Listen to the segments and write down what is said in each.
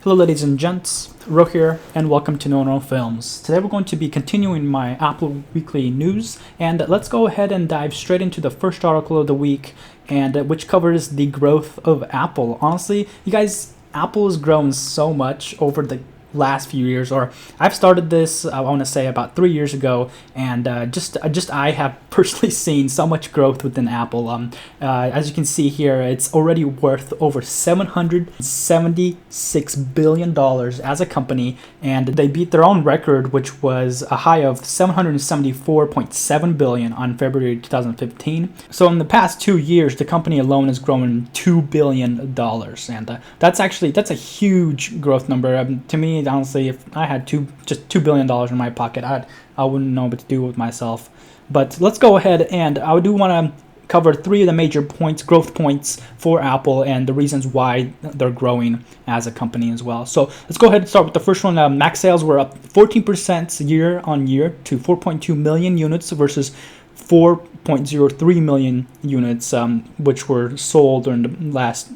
Hello ladies and gents, Ro here, and welcome to NOandROfilms. Today we're going to be continuing my Apple Weekly News, and let's go ahead and dive straight into the first article of the week, and which covers the growth of Apple. Honestly, you guys, Apple has grown so much over the last few years, or I've started this I want to say about 3 years ago, and just I have personally seen so much growth within Apple. As you can see here, it's already worth over $776 billion as a company, and they beat their own record, which was a high of $774.7 billion on February 2015. So in the past 2 years, the company alone has grown $2 billion, and that's a huge growth number. To me, honestly, if I had just $2 billion in my pocket, I wouldn't know what to do with myself. But let's go ahead, and I do want to cover 3 of the major growth points for Apple, and the reasons why they're growing as a company as well. So let's go ahead and start with the first one. Mac sales were up 14% year on year to 4.2 million units versus 4.03 million units, which were sold during the last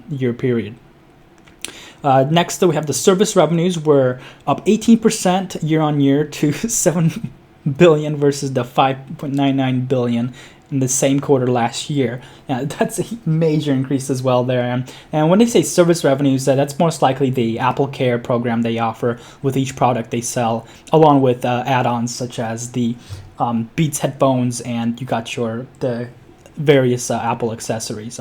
year period. Next, we have the service revenues were up 18% year on year to 7 billion versus the 5.99 billion in the same quarter last year. That's a major increase as well there. And when they say service revenues, that's most likely the Apple Care program they offer with each product they sell, along with add-ons such as the Beats headphones, and you got the various Apple accessories.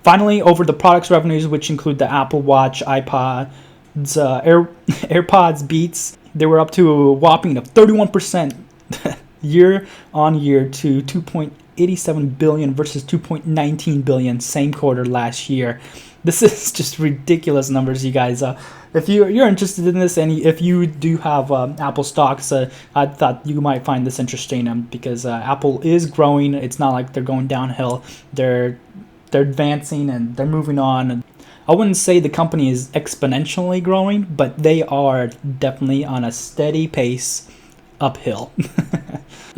Finally, over the products revenues, which include the Apple Watch, iPods, AirPods, Beats, they were up to a whopping of 31% year on year to 2.87 billion versus 2.19 billion same quarter last year. This is just ridiculous numbers, you guys. If you're interested in this, and if you do have Apple stocks, I thought you might find this interesting, because Apple is growing. It's not like they're going downhill. They're advancing and they're moving on. I wouldn't say the company is exponentially growing, but they are definitely on a steady pace uphill.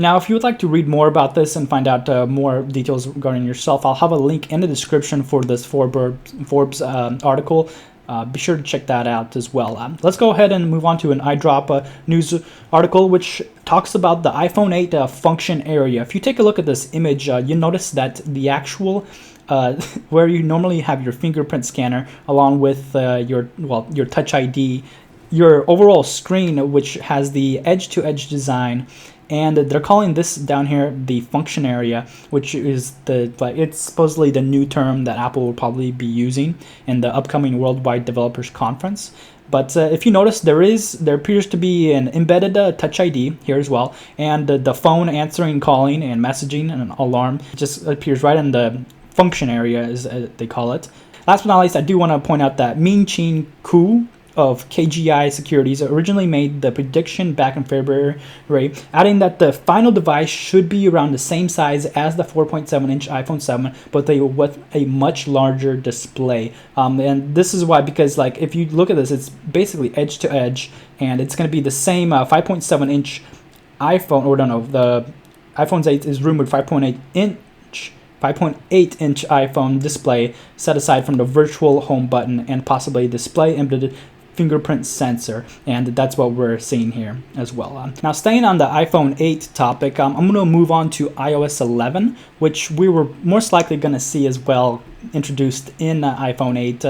Now, if you would like to read more about this and find out more details regarding yourself, I'll have a link in the description for this Forbes article. Be sure to check that out as well. Let's go ahead and move on to an iDrop news article, which talks about the iPhone 8 function area. If you take a look at this image, you'll notice that the actual where you normally have your fingerprint scanner along with your Touch ID, your overall screen, which has the edge-to-edge design, and they're calling this down here the function area, which is it's supposedly the new term that Apple will probably be using in the upcoming Worldwide Developers Conference. But if you notice, there appears to be an embedded Touch ID here as well, and the phone answering, calling, and messaging, and an alarm just appears right in the function area, as they call it. Last but not least, I do want to point out that Min-Chin Kuo of KGI Securities originally made the prediction back in February, adding that the final device should be around the same size as the 4.7-inch iPhone 7, but with a much larger display. And this is why, because if you look at this, it's basically edge to edge, and it's going to be the same 5.7-inch iPhone, or no, the iPhone 8 is rumored 5.8-inch iPhone display set aside from the virtual home button and possibly display embedded fingerprint sensor, and that's what we're seeing here as well. Now, staying on the iPhone 8 topic, I'm going to move on to iOS 11, which we were most likely going to see as well introduced in iPhone 8,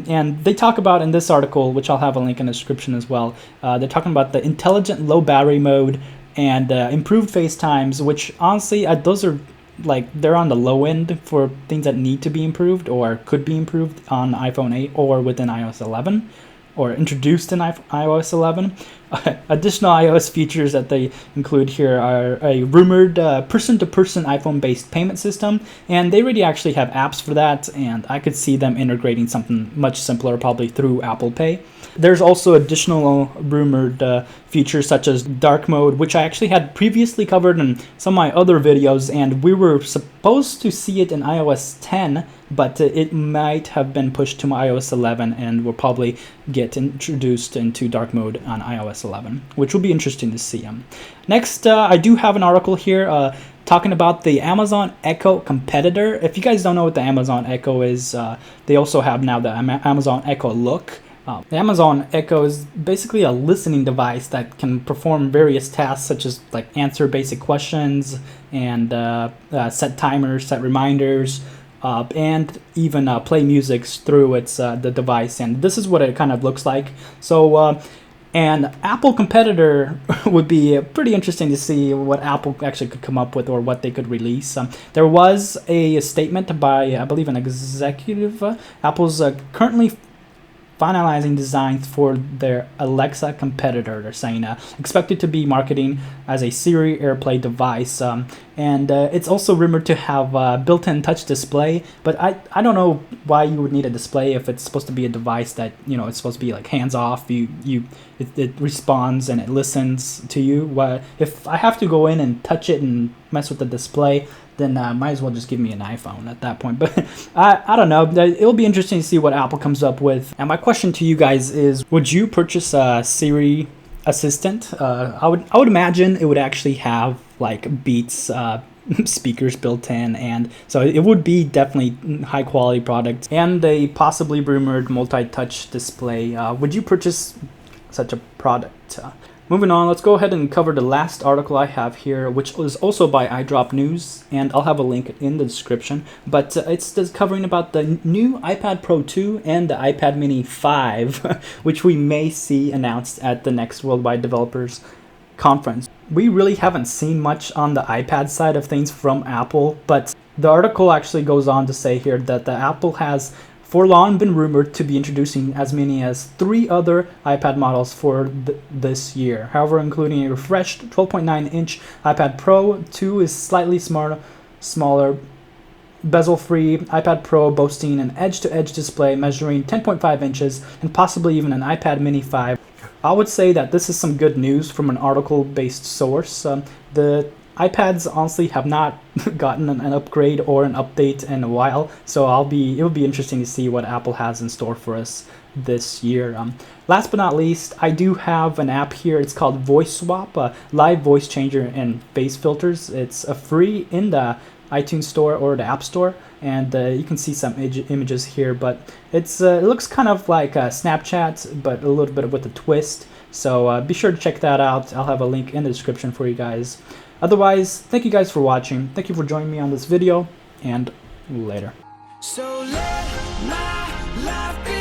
and they talk about in this article, which I'll have a link in the description as well, they're talking about the intelligent low battery mode and improved FaceTimes, which honestly, those are they're on the low end for things that need to be improved or could be improved on iPhone 8 or within iOS 11 or introduced in iOS 11. Additional iOS features that they include here are a rumored person-to-person iPhone-based payment system, and they already actually have apps for that, and I could see them integrating something much simpler, probably through Apple Pay. There's also additional rumored features such as dark mode, which I actually had previously covered in some of my other videos, and we were supposed to see it in iOS 10, but it might have been pushed to iOS 11 and will probably get introduced into dark mode on iOS 11, which will be interesting to see. Next, I do have an article here talking about the Amazon Echo competitor. If you guys don't know what the Amazon Echo is, they also have now the Amazon Echo Look. The Amazon Echo is basically a listening device that can perform various tasks such as like answer basic questions and set timers, set reminders, and even play music through its the device. And this is what it kind of looks like. So an Apple competitor would be pretty interesting to see what Apple actually could come up with or what they could release. There was a statement by, I believe, an executive. Apple's currently finalizing designs for their Alexa competitor. They're saying expected to be marketing as a Siri AirPlay device, and it's also rumored to have built-in touch display. But I don't know why you would need a display if it's supposed to be a device that, you know, it's supposed to be like hands-off. It responds and it listens to you. If I have to go in and touch it and mess with the display, then might as well just give me an iPhone at that point. But I don't know. It'll be interesting to see what Apple comes up with. And my question to you guys is, would you purchase a Siri assistant? I would imagine it would actually have like Beats speakers built in, and so it would be definitely high quality product and a possibly rumored multi-touch display. Would you purchase such a product? Moving on, let's go ahead and cover the last article I have here, which was also by iDrop News, and I'll have a link in the description. But it's just covering about the new iPad Pro 2 and the iPad Mini 5, which we may see announced at the next Worldwide Developers Conference. We really haven't seen much on the iPad side of things from Apple, but the article actually goes on to say here that the Apple has for long been rumored to be introducing as many as 3 other iPad models for this year. However, including a refreshed 12.9-inch iPad Pro 2 is slightly smaller, bezel-free iPad Pro boasting an edge-to-edge display measuring 10.5 inches and possibly even an iPad Mini 5. I would say that this is some good news from an article-based source. The iPads honestly have not gotten an upgrade or an update in a while, so it'll be interesting to see what Apple has in store for us this year. Last but not least, I do have an app here. It's called Voice Swap, a live voice changer and face filters. It's free in the iTunes Store or the App Store, and you can see some images here, but it looks kind of like Snapchat, but a little bit with a twist. So be sure to check that out. I'll have a link in the description for you guys. Otherwise, thank you guys for watching. Thank you for joining me on this video, and later. So let my life be